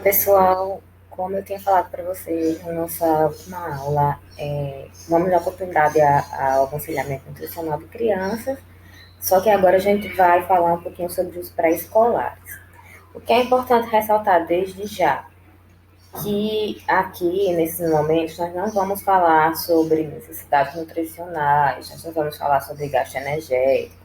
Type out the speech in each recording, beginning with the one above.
Pessoal, como eu tinha falado para vocês na nossa última aula, vamos dar oportunidade ao aconselhamento nutricional de crianças, só que agora a gente vai falar um pouquinho sobre os pré-escolares. O que é importante ressaltar desde já, que aqui, nesses momentos, nós não vamos falar sobre necessidades nutricionais, nós não vamos falar sobre gasto energético,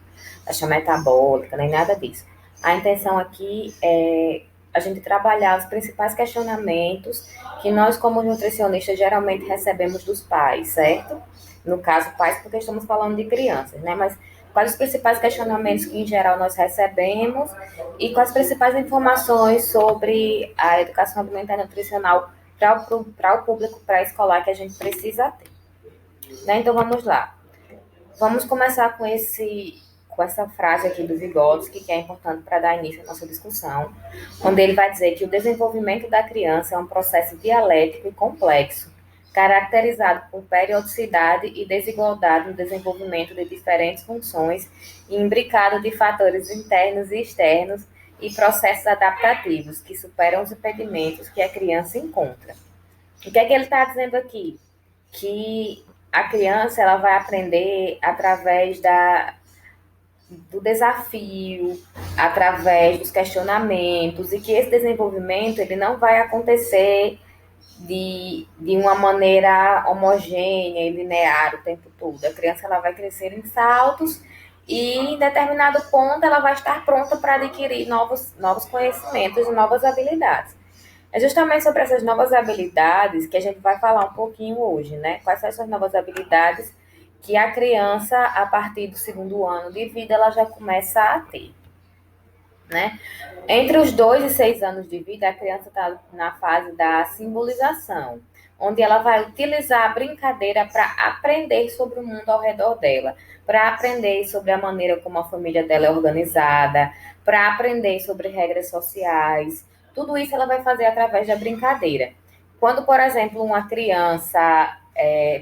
taxa metabólica, nem nada disso. A intenção aqui é a gente trabalhar os principais questionamentos que nós, como nutricionistas, geralmente recebemos dos pais, certo? No caso, pais, porque estamos falando de crianças, né? Mas quais os principais questionamentos que, em geral, nós recebemos e quais as principais informações sobre a educação alimentar e nutricional para o público pré-escolar que a gente precisa ter. Né? Então, vamos lá. Vamos começar com essa frase aqui do Vygotsky, que é importante para dar início à nossa discussão, onde ele vai dizer que o desenvolvimento da criança é um processo dialético e complexo, caracterizado por periodicidade e desigualdade no desenvolvimento de diferentes funções e imbricado de fatores internos e externos e processos adaptativos que superam os impedimentos que a criança encontra. O que é que ele está dizendo aqui? Que a criança ela vai aprender através do desafio, através dos questionamentos, e que esse desenvolvimento ele não vai acontecer de uma maneira homogênea e linear o tempo todo. A criança ela vai crescer em saltos e em determinado ponto ela vai estar pronta para adquirir novos conhecimentos e novas habilidades. É justamente sobre essas novas habilidades que a gente vai falar um pouquinho hoje, né? Quais são essas novas habilidades que a criança, a partir do segundo ano de vida, ela já começa a ter, né? Entre os 2 e 6 anos de vida, a criança está na fase da simbolização, onde ela vai utilizar a brincadeira para aprender sobre o mundo ao redor dela, para aprender sobre a maneira como a família dela é organizada, para aprender sobre regras sociais. Tudo isso ela vai fazer através da brincadeira. Quando, por exemplo, uma criança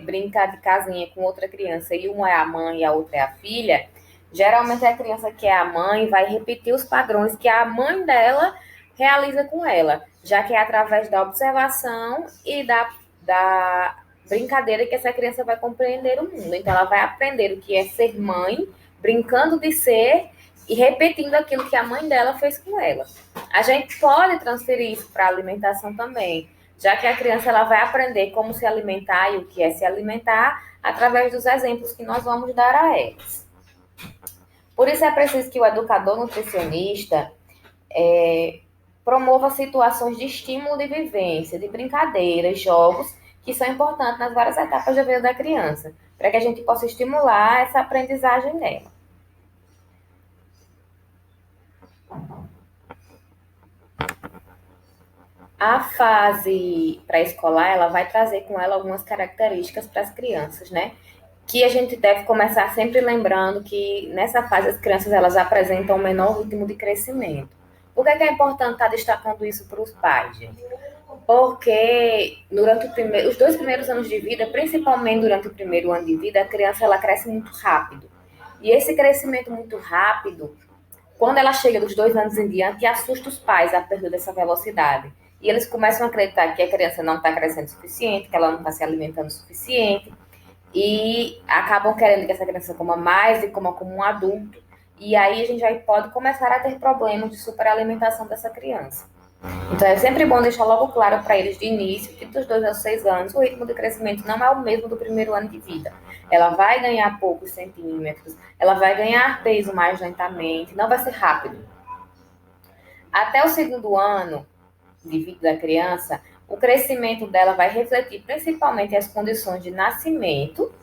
brinca de casinha com outra criança e uma é a mãe e a outra é a filha, geralmente a criança que é a mãe vai repetir os padrões que a mãe dela realiza com ela, já que é através da observação e da brincadeira que essa criança vai compreender o mundo. Então, ela vai aprender o que é ser mãe, brincando de ser e repetindo aquilo que a mãe dela fez com ela. A gente pode transferir isso para a alimentação também, já que a criança ela vai aprender como se alimentar e o que é se alimentar através dos exemplos que nós vamos dar a eles. Por isso é preciso que o educador nutricionista promova situações de estímulo de vivência, de brincadeiras, jogos, que são importantes nas várias etapas da vida da criança, para que a gente possa estimular essa aprendizagem dela. A fase pré-escolar, ela vai trazer com ela algumas características para as crianças, né? Que a gente deve começar sempre lembrando que nessa fase as crianças elas apresentam um menor ritmo de crescimento. Por que é importante estar destacando isso para os pais, gente? Porque durante os 2 primeiros anos de vida, principalmente durante o primeiro ano de vida, a criança ela cresce muito rápido. E esse crescimento muito rápido, quando ela chega dos 2 anos em diante, assusta os pais a perder dessa velocidade. E eles começam a acreditar que a criança não está crescendo o suficiente, que ela não está se alimentando o suficiente, e acabam querendo que essa criança coma mais e coma como um adulto. E aí a gente já pode começar a ter problemas de superalimentação dessa criança. Então é sempre bom deixar logo claro para eles de início que dos 2 a 6 anos o ritmo de crescimento não é o mesmo do primeiro ano de vida. Ela vai ganhar poucos centímetros, ela vai ganhar peso mais lentamente, não vai ser rápido. Até o segundo ano de vida da criança, o crescimento dela vai refletir principalmente as condições de nascimento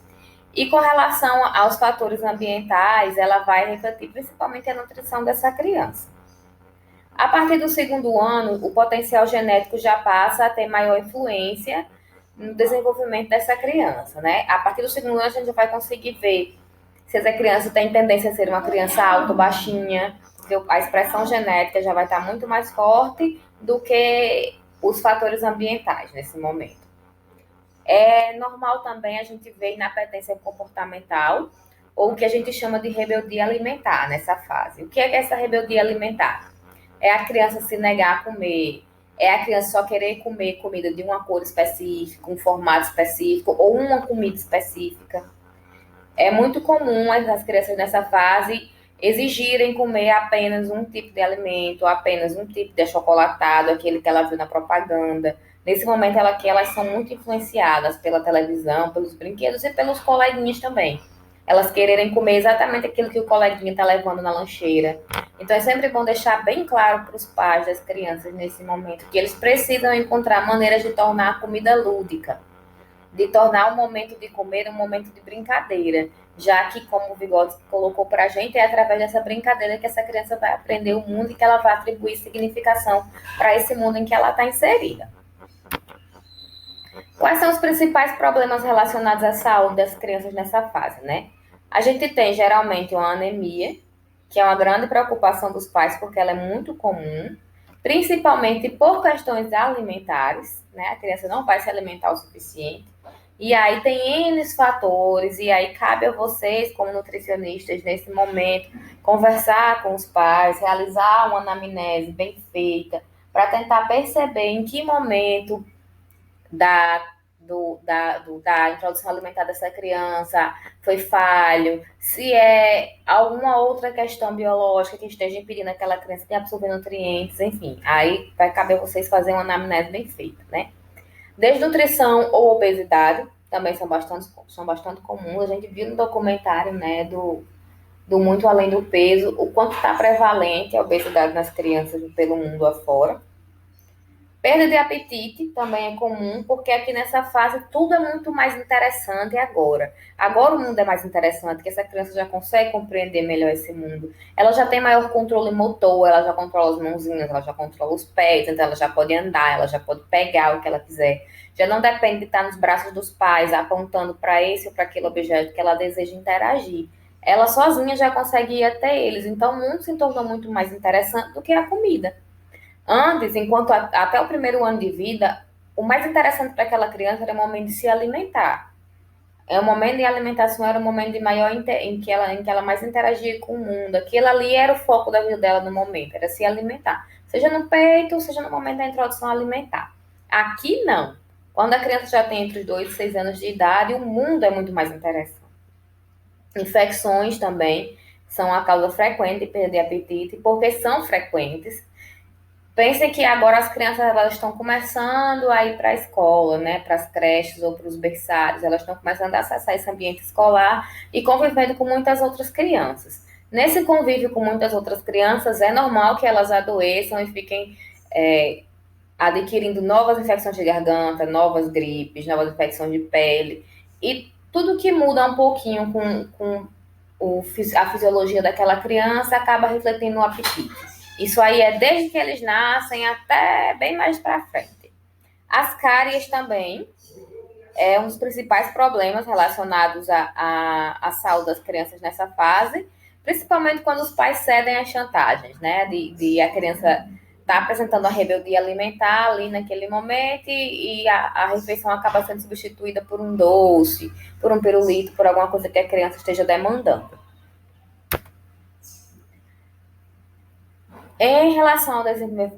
e com relação aos fatores ambientais, ela vai refletir principalmente a nutrição dessa criança. A partir do segundo ano, o potencial genético já passa a ter maior influência no desenvolvimento dessa criança, né? A partir do segundo ano, a gente vai conseguir ver se essa criança tem tendência a ser uma criança alta ou baixinha, porque a expressão genética já vai estar muito mais forte do que os fatores ambientais nesse momento. É normal também a gente ver inapetência comportamental, ou o que a gente chama de rebeldia alimentar nessa fase. O que é essa rebeldia alimentar? É a criança se negar a comer, É a criança só querer comer comida de uma cor específica, um formato específico ou uma comida específica. É muito comum as crianças nessa fase exigirem comer apenas um tipo de alimento, apenas um tipo de achocolatado, aquele que ela viu na propaganda. Nesse momento, elas são muito influenciadas pela televisão, pelos brinquedos e pelos coleguinhas também. Elas quererem comer exatamente aquilo que o coleguinha está levando na lancheira. Então, é sempre bom deixar bem claro para os pais das crianças nesse momento que eles precisam encontrar maneiras de tornar a comida lúdica, de tornar o momento de comer um momento de brincadeira, já que, como o Vigode colocou para a gente, é através dessa brincadeira que essa criança vai aprender o mundo e que ela vai atribuir significação para esse mundo em que ela está inserida. Quais são os principais problemas relacionados à saúde das crianças nessa fase, né? A gente tem geralmente uma anemia, que é uma grande preocupação dos pais, porque ela é muito comum, principalmente por questões alimentares, né? A criança não vai se alimentar o suficiente. E aí tem N fatores, e aí cabe a vocês, como nutricionistas, nesse momento, conversar com os pais, realizar uma anamnese bem feita, para tentar perceber em que momento da, da introdução alimentar dessa criança foi falho, se é alguma outra questão biológica que esteja impedindo aquela criança de absorver nutrientes, enfim, aí vai caber vocês fazerem uma anamnese bem feita, né? Desnutrição ou obesidade também são bastante comuns. A gente viu no documentário, né, do Muito Além do Peso, o quanto está prevalente a obesidade nas crianças pelo mundo afora. Perda de apetite também é comum, porque aqui nessa fase tudo é muito mais interessante agora. Agora o mundo é mais interessante, porque essa criança já consegue compreender melhor esse mundo. Ela já tem maior controle motor, ela já controla as mãozinhas, ela já controla os pés, então ela já pode andar, ela já pode pegar o que ela quiser. Já não depende de estar nos braços dos pais, apontando para esse ou para aquele objeto que ela deseja interagir. Ela sozinha já consegue ir até eles. Então o mundo se tornou muito mais interessante do que a comida. Antes, até o primeiro ano de vida, o mais interessante para aquela criança era o momento de se alimentar. O momento de alimentação era o momento de maior em que ela mais interagia com o mundo. Aquilo ali era o foco da vida dela no momento, era se alimentar. Seja no peito, seja no momento da introdução alimentar. Aqui não. Quando a criança já tem entre os 2 e 6 anos de idade, o mundo é muito mais interessante. Infecções também são a causa frequente de perda de apetite, porque são frequentes. Pensem que agora as crianças elas estão começando a ir para a escola, né, para as creches ou para os berçários, elas estão começando a acessar esse ambiente escolar e convivendo com muitas outras crianças. Nesse convívio com muitas outras crianças, é normal que elas adoeçam e fiquem adquirindo novas infecções de garganta, novas gripes, novas infecções de pele. E tudo que muda um pouquinho com a fisiologia daquela criança acaba refletindo no apetite. Isso aí é desde que eles nascem até bem mais para frente. As cáries também é um dos principais problemas relacionados à saúde das crianças nessa fase, principalmente quando os pais cedem às chantagens, né? De a criança tá apresentando a rebeldia alimentar ali naquele momento e a refeição acaba sendo substituída por um doce, por um pirulito, por alguma coisa que a criança esteja demandando. Em relação ao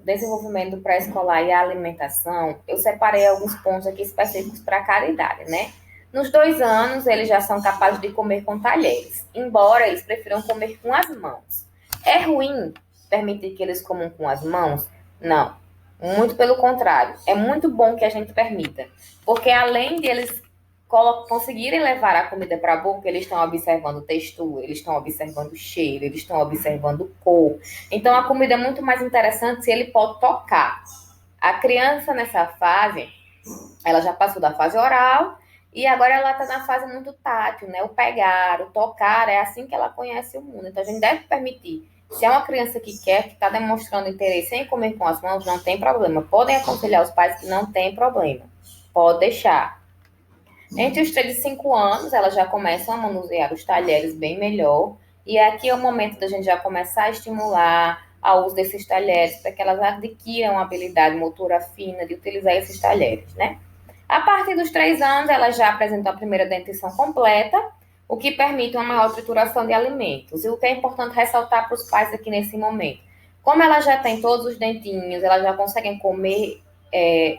desenvolvimento pré-escolar e à alimentação, eu separei alguns pontos aqui específicos para cada idade, né? Nos 2 anos, eles já são capazes de comer com talheres, embora eles prefiram comer com as mãos. É ruim permitir que eles comam com as mãos? Não. Muito pelo contrário. É muito bom que a gente permita, porque além de eles conseguirem levar a comida para a boca, eles estão observando textura, eles estão observando cheiro, eles estão observando cor. Então a comida é muito mais interessante se ele pode tocar. A criança nessa fase, ela já passou da fase oral e agora ela está na fase muito tátil, né? O pegar, o tocar, é assim que ela conhece o mundo. Então a gente deve permitir. Se é uma criança que quer, que está demonstrando interesse em comer com as mãos, não tem problema. Podem aconselhar os pais que não tem problema. Pode deixar. Entre os 3 e 5 anos, elas já começam a manusear os talheres bem melhor. E aqui é o momento da gente já começar a estimular ao uso desses talheres, para que elas adquiram a habilidade motora fina de utilizar esses talheres, né? A partir dos 3 anos, elas já apresentam a primeira dentição completa, o que permite uma maior trituração de alimentos. E o que é importante ressaltar para os pais aqui nesse momento? Como ela já tem todos os dentinhos, elas já conseguem comer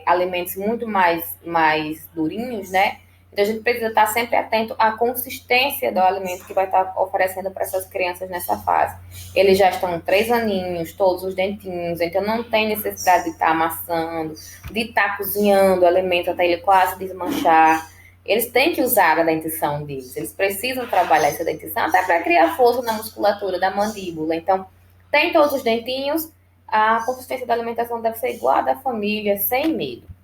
alimentos muito mais durinhos, né? Então a gente precisa estar sempre atento à consistência do alimento que vai estar oferecendo para essas crianças nessa fase. Eles já estão 3 aninhos, todos os dentinhos, então não tem necessidade de estar amassando, de estar cozinhando o alimento até ele quase desmanchar. Eles têm que usar a dentição deles, eles precisam trabalhar essa dentição até para criar força na musculatura da mandíbula. Então, tem todos os dentinhos, a consistência da alimentação deve ser igual à da família, sem medo.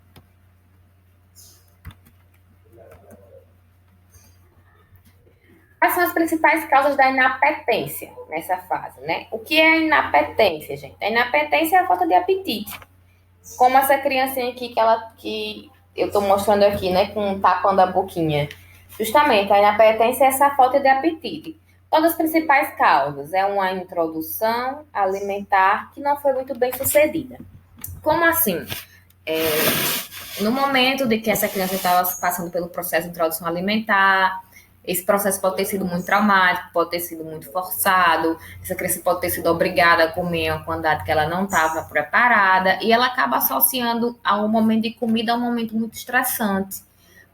Quais são as principais causas da inapetência nessa fase, né? O que é a inapetência, gente? A inapetência é a falta de apetite. Como essa criancinha aqui que eu estou mostrando aqui, né, com tapando a boquinha. Justamente, a inapetência é essa falta de apetite. Todas as principais causas é uma introdução alimentar que não foi muito bem sucedida. Como assim? É, no momento de que essa criança estava passando pelo processo de introdução alimentar, esse processo pode ter sido muito traumático, pode ter sido muito forçado, essa criança pode ter sido obrigada a comer uma quantidade que ela não estava preparada, e ela acaba associando ao momento de comida a um momento muito estressante,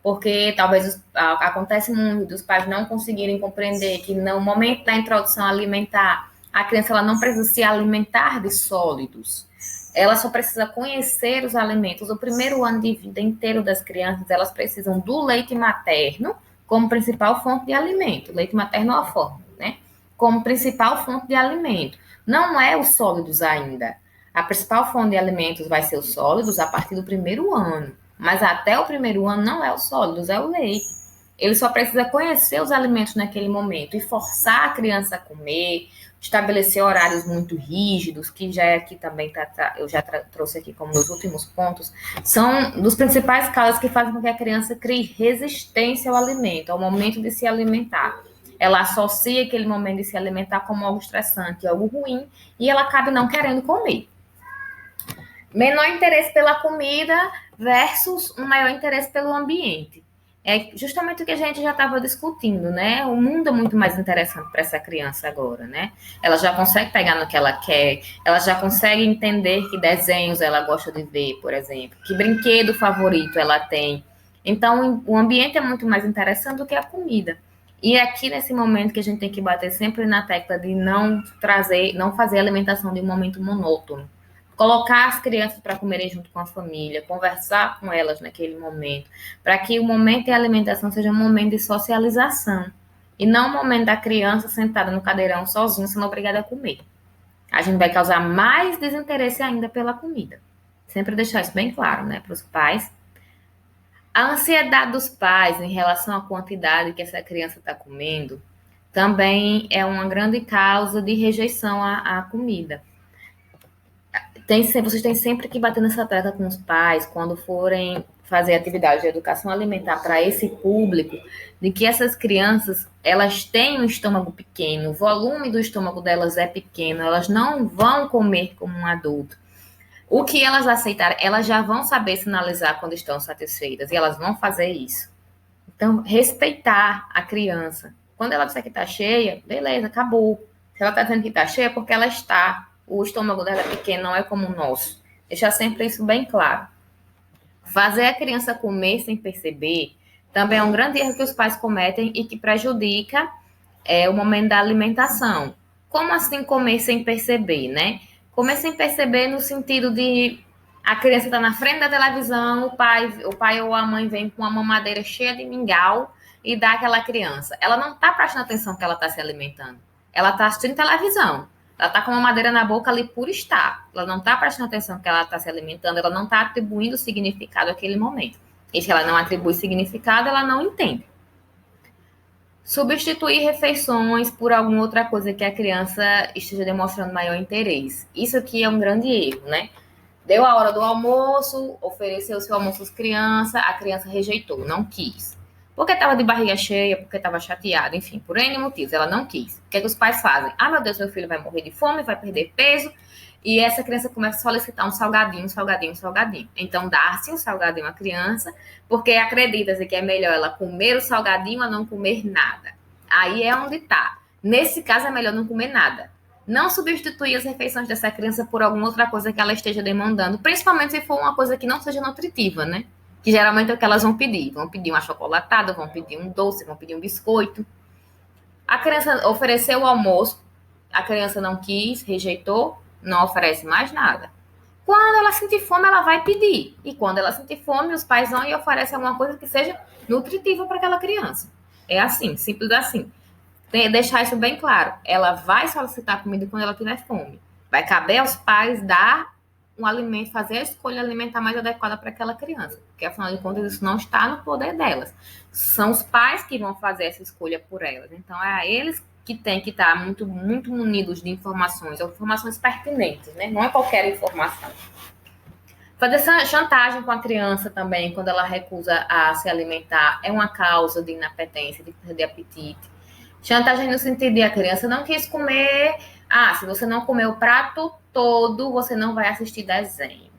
porque talvez acontece muito dos pais não conseguirem compreender que no momento da introdução alimentar, a criança ela não precisa se alimentar de sólidos, ela só precisa conhecer os alimentos. O primeiro ano de vida inteiro das crianças, elas precisam do leite materno como principal fonte de alimento. Leite materno ou a fórmula, né? Como principal fonte de alimento. Não é os sólidos ainda. A principal fonte de alimentos vai ser os sólidos a partir do primeiro ano. Mas até o primeiro ano não é os sólidos, é o leite. Ele só precisa conhecer os alimentos naquele momento e forçar a criança a comer, estabelecer horários muito rígidos, que já é aqui também, eu já trouxe aqui como nos últimos pontos, são dos principais causas que fazem com que a criança crie resistência ao alimento, ao momento de se alimentar. Ela associa aquele momento de se alimentar como algo estressante, algo ruim, e ela acaba não querendo comer. Menor interesse pela comida versus um maior interesse pelo ambiente. É justamente o que a gente já estava discutindo, né? O mundo é muito mais interessante para essa criança agora, né? Ela já consegue pegar no que ela quer, ela já consegue entender que desenhos ela gosta de ver, por exemplo, que brinquedo favorito ela tem. Então, o ambiente é muito mais interessante do que a comida. E é aqui nesse momento que a gente tem que bater sempre na tecla de não fazer a alimentação de um momento monótono. Colocar as crianças para comerem junto com a família, conversar com elas naquele momento, para que o momento de alimentação seja um momento de socialização e não o momento da criança sentada no cadeirão sozinha, sendo obrigada a comer. A gente vai causar mais desinteresse ainda pela comida. Sempre deixar isso bem claro, né, para os pais. A ansiedade dos pais em relação à quantidade que essa criança está comendo também é uma grande causa de rejeição à comida. Vocês têm sempre que bater nessa tecla com os pais quando forem fazer atividade de educação alimentar para esse público, de que essas crianças elas têm um estômago pequeno, o volume do estômago delas é pequeno, elas não vão comer como um adulto. O que elas aceitarem, elas já vão saber sinalizar quando estão satisfeitas e elas vão fazer isso. Então, respeitar a criança. Quando ela disser que está cheia, beleza, acabou. Se ela está dizendo que está cheia, é porque ela está. O estômago dela é pequeno, não é como o nosso. Deixar sempre isso bem claro. Fazer a criança comer sem perceber também é um grande erro que os pais cometem e que prejudica o momento da alimentação. Como assim comer sem perceber, né? Comer sem perceber no sentido de a criança está na frente da televisão, o pai ou a mãe vem com uma mamadeira cheia de mingau e dá aquela criança. Ela não está prestando atenção que ela está se alimentando. Ela está assistindo televisão. Ela está com uma madeira na boca ali por estar. Ela não está prestando atenção que ela está se alimentando, ela não está atribuindo significado àquele momento. E se ela não atribui significado, ela não entende. Substituir refeições por alguma outra coisa que a criança esteja demonstrando maior interesse. Isso aqui é um grande erro, né? Deu a hora do almoço, ofereceu o seu almoço às crianças, a criança rejeitou, não quis. Porque estava de barriga cheia, porque estava chateada, enfim, por N motivos, ela não quis. O que é que os pais fazem? Ah, meu Deus, meu filho vai morrer de fome, vai perder peso, e essa criança começa a solicitar um salgadinho, um salgadinho, um salgadinho. Então, dá-se um salgadinho à criança, porque acredita-se que é melhor ela comer o salgadinho a não comer nada. Aí é onde está. Nesse caso, é melhor não comer nada. Não substituir as refeições dessa criança por alguma outra coisa que ela esteja demandando, principalmente se for uma coisa que não seja nutritiva, né? Que geralmente é o que elas vão pedir. Vão pedir uma chocolatada, vão pedir um doce, vão pedir um biscoito. A criança ofereceu o almoço, a criança não quis, rejeitou, não oferece mais nada. Quando ela sentir fome, ela vai pedir. E quando ela sentir fome, os pais vão e oferecem alguma coisa que seja nutritiva para aquela criança. É assim, simples assim. Deixar isso bem claro. Ela vai solicitar comida quando ela tiver fome. Vai caber aos pais dar um alimento, fazer a escolha alimentar mais adequada para aquela criança. Porque, afinal de contas, isso não está no poder delas. São os pais que vão fazer essa escolha por elas. Então, é a eles que têm que estar muito, muito munidos de informações, ou informações pertinentes, né? Não é qualquer informação. Fazer chantagem com a criança também, quando ela recusa a se alimentar, é uma causa de inapetência, de perder apetite. Chantagem no sentido de a criança não quis comer. Ah, se você não comer o prato todo, você não vai assistir desenho.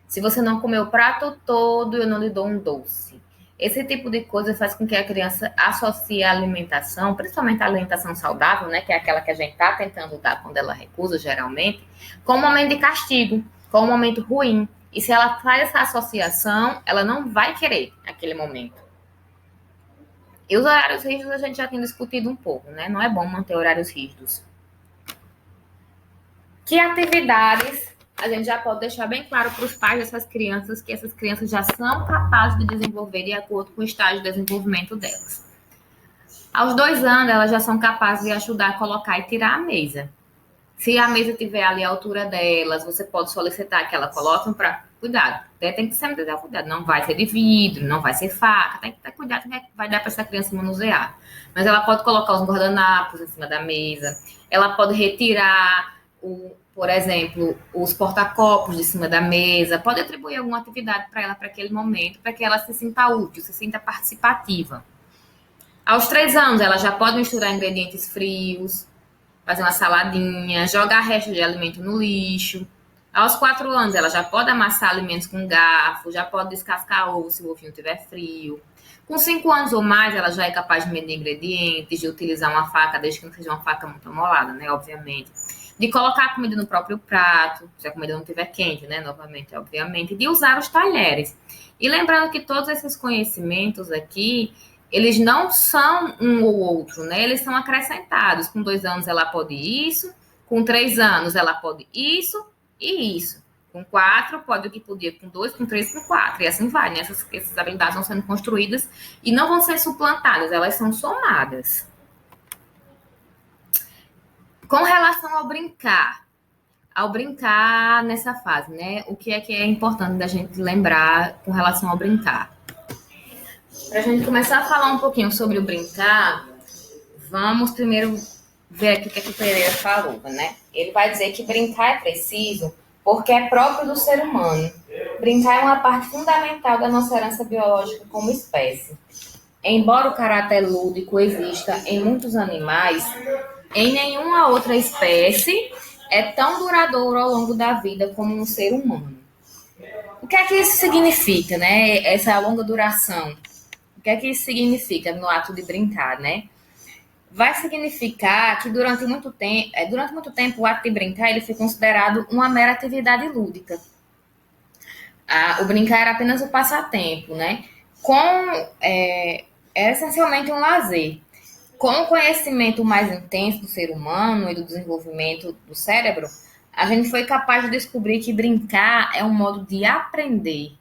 Se você não comer o prato todo, eu não lhe dou um doce. Esse tipo de coisa faz com que a criança associe a alimentação, principalmente a alimentação saudável, né, que é aquela que a gente está tentando dar quando ela recusa, geralmente, com um momento de castigo, com um momento ruim. E se ela faz essa associação, ela não vai querer aquele momento. E os horários rígidos a gente já tem discutido um pouco, né? Não é bom manter horários rígidos. Que atividades a gente já pode deixar bem claro para os pais dessas crianças que essas crianças já são capazes de desenvolver de acordo com o estágio de desenvolvimento delas. Aos 2 anos, elas já são capazes de ajudar a colocar e tirar a mesa. Se a mesa tiver ali a altura delas, você pode solicitar que ela coloque um prato. Cuidado, tem que sempre ter cuidado. Não vai ser de vidro, não vai ser faca. Tem que ter cuidado que vai dar para essa criança manusear. Mas ela pode colocar os guardanapos em cima da mesa. Ela pode retirar, por exemplo, os porta-copos de cima da mesa. Pode atribuir alguma atividade para ela para aquele momento, para que ela se sinta útil, se sinta participativa. Aos 3 anos, ela já pode misturar ingredientes frios, fazer uma saladinha, jogar restos de alimento no lixo. Aos 4 anos, ela já pode amassar alimentos com garfo, já pode descascar ovo se o ovinho estiver frio. Com 5 anos ou mais, ela já é capaz de medir ingredientes, de utilizar uma faca, desde que não seja uma faca muito amolada, né, obviamente. De colocar a comida no próprio prato, se a comida não estiver quente, né, novamente, obviamente. De usar os talheres. E lembrando que todos esses conhecimentos aqui, eles não são um ou outro, né? Eles são acrescentados. Com 2 anos ela pode isso, com 3 anos ela pode isso e isso. Com 4 pode o que podia com 2, com 3, com 4. E assim vai, né? Essas habilidades vão sendo construídas e não vão ser suplantadas, elas são somadas. Com relação ao brincar nessa fase, né? O que é importante da gente lembrar com relação ao brincar? Para a gente começar a falar um pouquinho sobre o brincar, vamos primeiro ver aqui o que o Pereira falou, né? Ele vai dizer que brincar é preciso porque é próprio do ser humano. Brincar é uma parte fundamental da nossa herança biológica como espécie. Embora o caráter lúdico exista em muitos animais, em nenhuma outra espécie é tão duradouro ao longo da vida como no ser humano. O que é que isso significa, né? Essa longa duração. O que é que isso significa no ato de brincar, né? Vai significar que durante muito tempo o ato de brincar ele foi considerado uma mera atividade lúdica. O brincar era apenas o passatempo, né? É essencialmente um lazer. Com o conhecimento mais intenso do ser humano e do desenvolvimento do cérebro, a gente foi capaz de descobrir que brincar é um modo de aprender,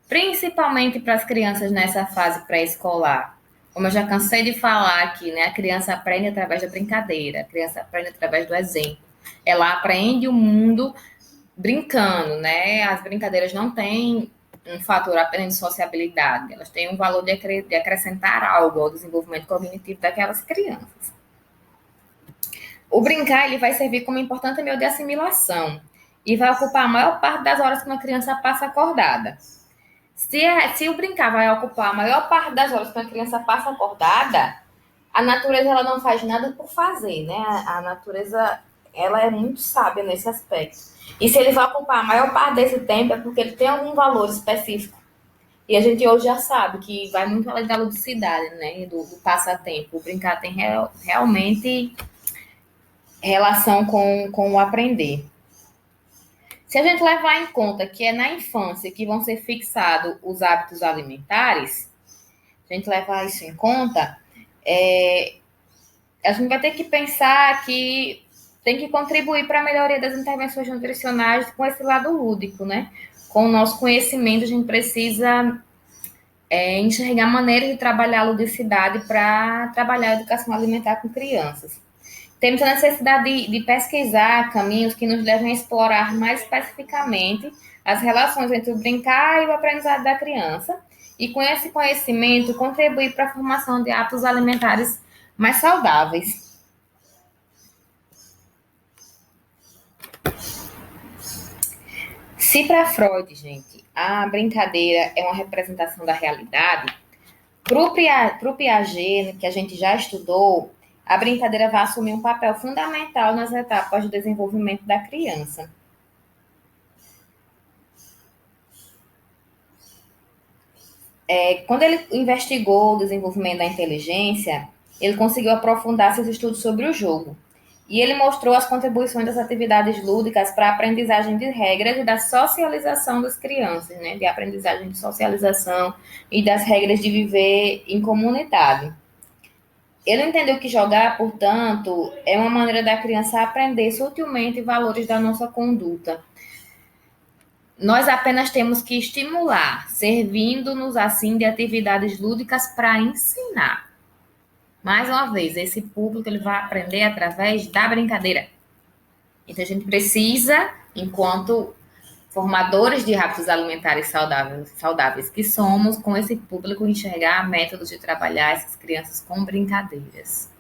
principalmente para as crianças nessa fase pré-escolar. Como eu já cansei de falar aqui, né? A criança aprende através da brincadeira, a criança aprende através do exemplo. Ela aprende o mundo brincando, né? As brincadeiras não têm um fator apenas de sociabilidade, elas têm um valor de acrescentar algo ao desenvolvimento cognitivo daquelas crianças. O brincar ele vai servir como importante meio de assimilação e vai ocupar a maior parte das horas que uma criança passa acordada. Se o brincar vai ocupar a maior parte das horas que uma criança passa acordada, a natureza ela não faz nada por fazer, né? A natureza ela é muito sábia nesse aspecto. E se ele vai ocupar a maior parte desse tempo é porque ele tem algum valor específico. E a gente hoje já sabe que vai muito além da ludicidade, né? Do passatempo. O brincar tem realmente relação com o aprender. Se a gente levar em conta que é na infância que vão ser fixados os hábitos alimentares, se a gente levar isso em conta, a gente vai ter que pensar que tem que contribuir para a melhoria das intervenções nutricionais com esse lado lúdico, né? Com o nosso conhecimento, a gente precisa enxergar maneiras de trabalhar a ludicidade para trabalhar a educação alimentar com crianças. Temos a necessidade de pesquisar caminhos que nos levem a explorar mais especificamente as relações entre o brincar e o aprendizado da criança, e com esse conhecimento contribuir para a formação de hábitos alimentares mais saudáveis. Se para Freud, gente, a brincadeira é uma representação da realidade, para o Piaget, que a gente já estudou, a brincadeira vai assumir um papel fundamental nas etapas de desenvolvimento da criança. Quando ele investigou o desenvolvimento da inteligência, ele conseguiu aprofundar seus estudos sobre o jogo. E ele mostrou as contribuições das atividades lúdicas para a aprendizagem de regras e da socialização das crianças, né? De aprendizagem de socialização e das regras de viver em comunidade. Ele entendeu que jogar, portanto, é uma maneira da criança aprender sutilmente valores da nossa conduta. Nós apenas temos que estimular, servindo-nos assim de atividades lúdicas para ensinar. Mais uma vez, esse público ele vai aprender através da brincadeira. Então a gente precisa, enquanto formadores de hábitos alimentares saudáveis que somos, com esse público enxergar métodos de trabalhar essas crianças com brincadeiras.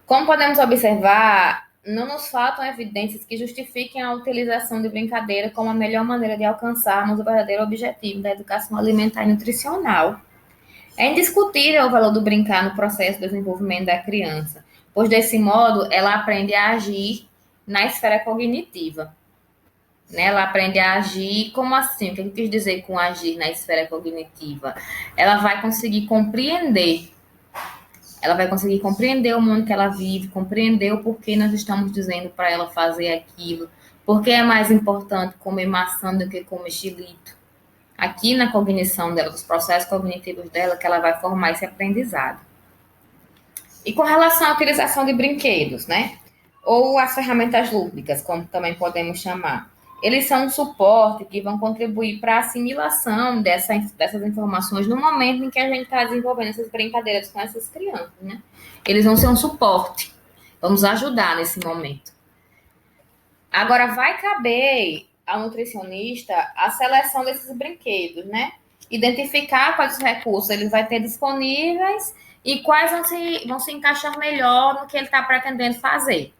Como podemos observar, não nos faltam evidências que justifiquem a utilização de brincadeira como a melhor maneira de alcançarmos o verdadeiro objetivo da educação alimentar e nutricional. É indiscutível o valor do brincar no processo de desenvolvimento da criança, pois desse modo ela aprende a agir na esfera cognitiva. Né? Ela aprende a agir, como assim? O que eu quis dizer com agir na esfera cognitiva? Ela vai conseguir compreender. Ela vai conseguir compreender o mundo que ela vive, compreender o porquê nós estamos dizendo para ela fazer aquilo, porque é mais importante comer maçã do que comer xilito. Aqui na cognição dela, dos processos cognitivos dela, que ela vai formar esse aprendizado. E com relação à utilização de brinquedos, né? Ou as ferramentas lúdicas, como também podemos chamar. Eles são um suporte que vão contribuir para a assimilação dessas informações no momento em que a gente está desenvolvendo essas brincadeiras com essas crianças, né? Eles vão ser um suporte, vamos ajudar nesse momento. Agora, vai caber ao nutricionista a seleção desses brinquedos, né? Identificar quais recursos ele vai ter disponíveis e quais vão se encaixar melhor no que ele está pretendendo fazer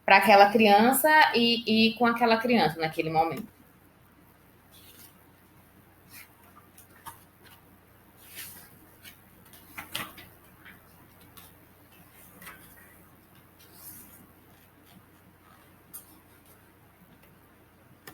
para aquela criança e com aquela criança naquele momento.